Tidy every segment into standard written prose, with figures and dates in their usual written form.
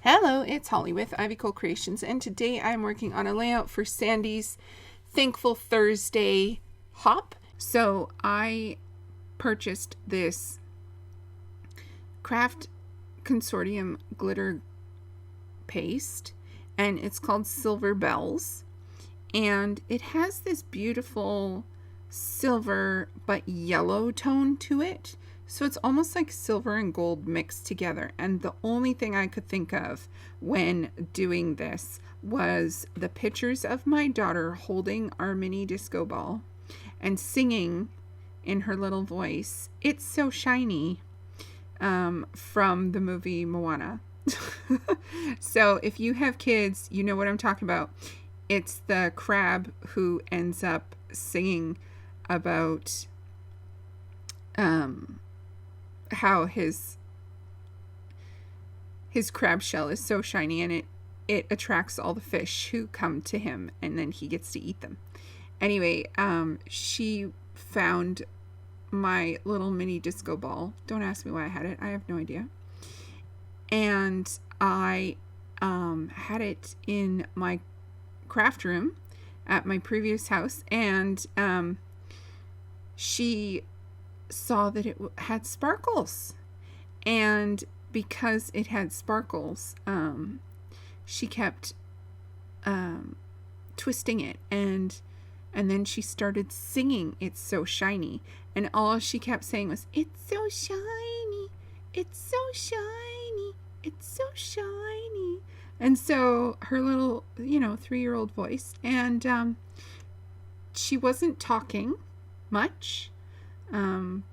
Hello, it's Holly with Ivy Cole Creations, and today I'm working on a layout for Sandie's Thankful Thursday hop. So I purchased this Craft Consortium glitter paste, and it's called Silver Bells, and it has this beautiful silver but yellow tone to it. So it's almost like silver and gold mixed together. And the only thing I could think of when doing this was the pictures of my daughter holding our mini disco ball and singing in her little voice, "It's So Shiny," from the movie Moana. So if you have kids, you know what I'm talking about. It's the crab who ends up singing about how his crab shell is so shiny, and it attracts all the fish who come to him, and then he gets to eat them. Anyway, she found my little mini disco ball. Don't ask me why I had it. I have no idea. And I had it in my craft room at my previous house, and she saw that it had sparkles, and because it had sparkles, she kept twisting it, and then she started singing "It's So Shiny," and all she kept saying was, "It's so shiny, it's so shiny, it's so shiny." And so her little 3-year-old voice, and she wasn't talking much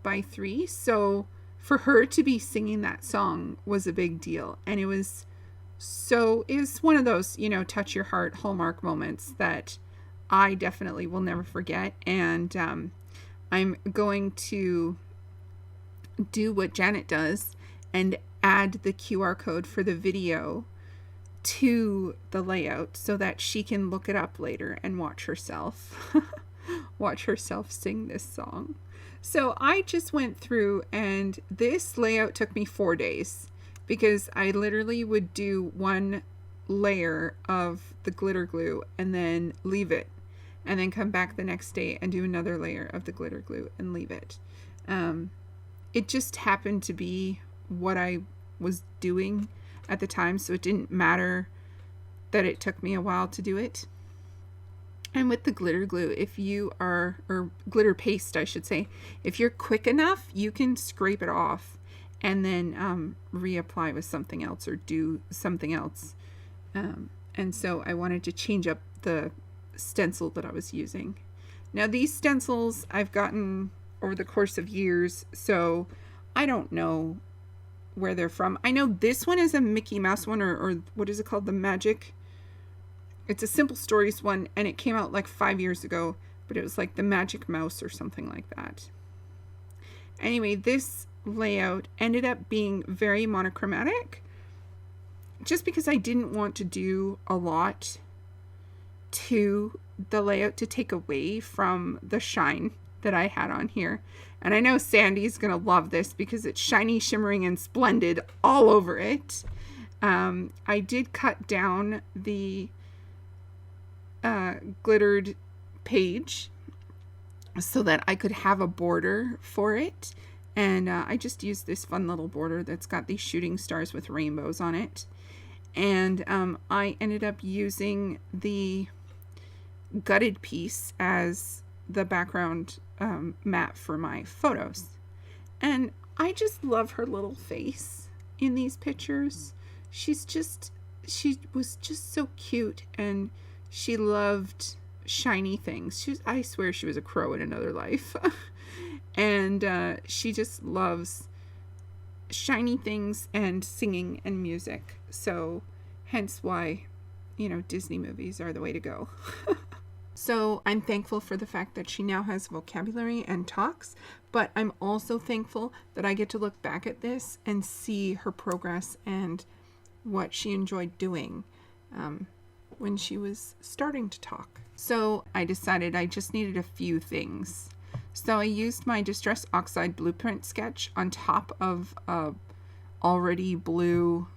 by 3, so for her to be singing that song was a big deal. And it was one of those touch your heart Hallmark moments that I definitely will never forget. And I'm going to do what Janet does and add the QR code for the video to the layout so that she can look it up later and watch herself sing this song. So I just went through, and this layout took me 4 days because I literally would do one layer of the glitter glue and then leave it, and then come back the next day and do another layer of the glitter glue and leave it. It just happened to be what I was doing at the time, so it didn't matter that it took me a while to do it. And with the glitter glue, or glitter paste, I should say, if you're quick enough, you can scrape it off and then reapply with something else or do something else. And so I wanted to change up the stencil that I was using. Now, these stencils I've gotten over the course of years, so I don't know where they're from. I know this one is a Mickey Mouse one, or what is it called? The Magic. It's a Simple Stories one, and it came out like 5 years ago, but it was like the Magic Mouse or something like that. Anyway, this layout ended up being very monochromatic just because I didn't want to do a lot to the layout to take away from the shine that I had on here. And I know Sandy's gonna love this because it's shiny, shimmering, and splendid all over it. I did cut down the glittered page so that I could have a border for it, and I just used this fun little border that's got these shooting stars with rainbows on it. And I ended up using the gutted piece as the background mat for my photos, and I just love her little face in these pictures. She was just so cute, and she loved shiny things. I swear she was a crow in another life. And she just loves shiny things and singing and music. So hence why, Disney movies are the way to go. So I'm thankful for the fact that she now has vocabulary and talks, but I'm also thankful that I get to look back at this and see her progress and what she enjoyed doing when she was starting to talk. So I decided I just needed a few things. So I used my Distress Oxide blueprint sketch on top of a already blue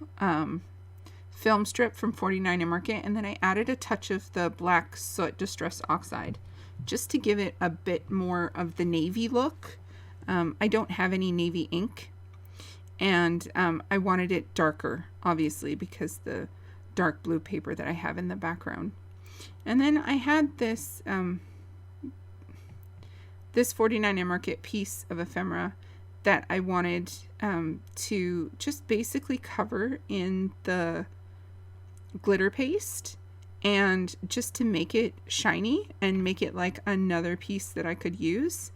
film strip from 49 and Market, and then I added a touch of the black soot distress oxide just to give it a bit more of the navy look. I don't have any navy ink, and I wanted it darker, obviously, because the dark blue paper that I have in the background. And then I had this this 49 and Market piece of ephemera that I wanted to just basically cover in the glitter paste, and just to make it shiny and make it like another piece that I could use.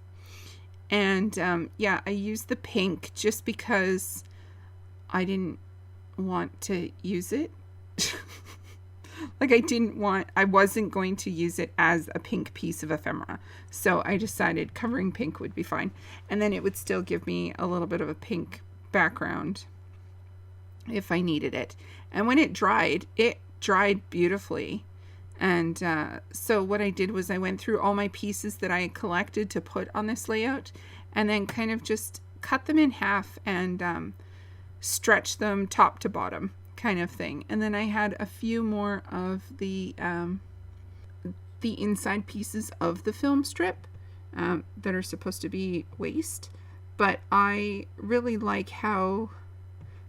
And yeah, I used the pink just because I didn't want to use it. Like I wasn't going to use it as a pink piece of ephemera. So I decided covering pink would be fine. And then it would still give me a little bit of a pink background if I needed it. And when it dried beautifully. And so what I did was I went through all my pieces that I had collected to put on this layout, and then kind of just cut them in half and stretch them top to bottom kind of thing. And then I had a few more of the inside pieces of the film strip that are supposed to be waste. But I really like how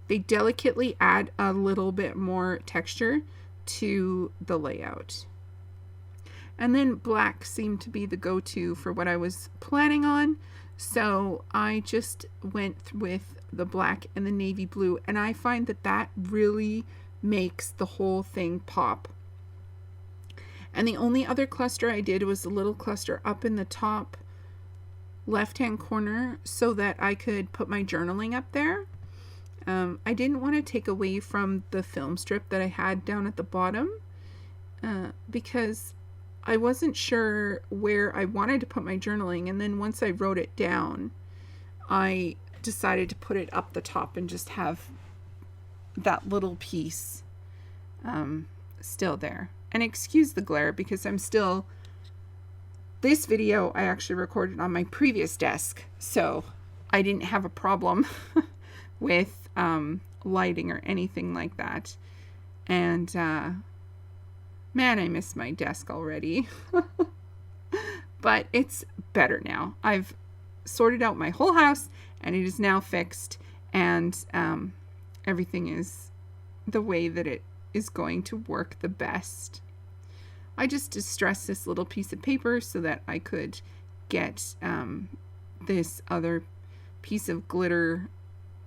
they delicately add a little bit more texture to the layout. And then black seemed to be the go-to for what I was planning on, so I just went with the black and the navy blue, and I find that that really makes the whole thing pop. And the only other cluster I did was a little cluster up in the top left-hand corner so that I could put my journaling up there. I didn't want to take away from the film strip that I had down at the bottom because I wasn't sure where I wanted to put my journaling. And then once I wrote it down, I decided to put it up the top and just have that little piece still there. And excuse the glare because this video I actually recorded on my previous desk, so I didn't have a problem with lighting or anything like that. And man, I miss my desk already. But it's better now. I've sorted out my whole house and it is now fixed, and everything is the way that it is going to work the best. I just distressed this little piece of paper so that I could get this other piece of glitter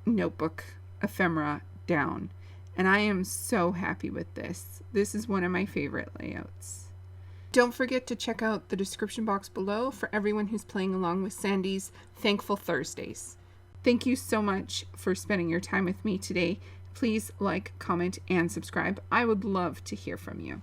notebook ephemera down, and I am so happy with this. This is one of my favorite layouts. Don't forget to check out the description box below for everyone who's playing along with Sandie's Thankful Thursdays. Thank you so much for spending your time with me today. Please like, comment, and subscribe. I would love to hear from you.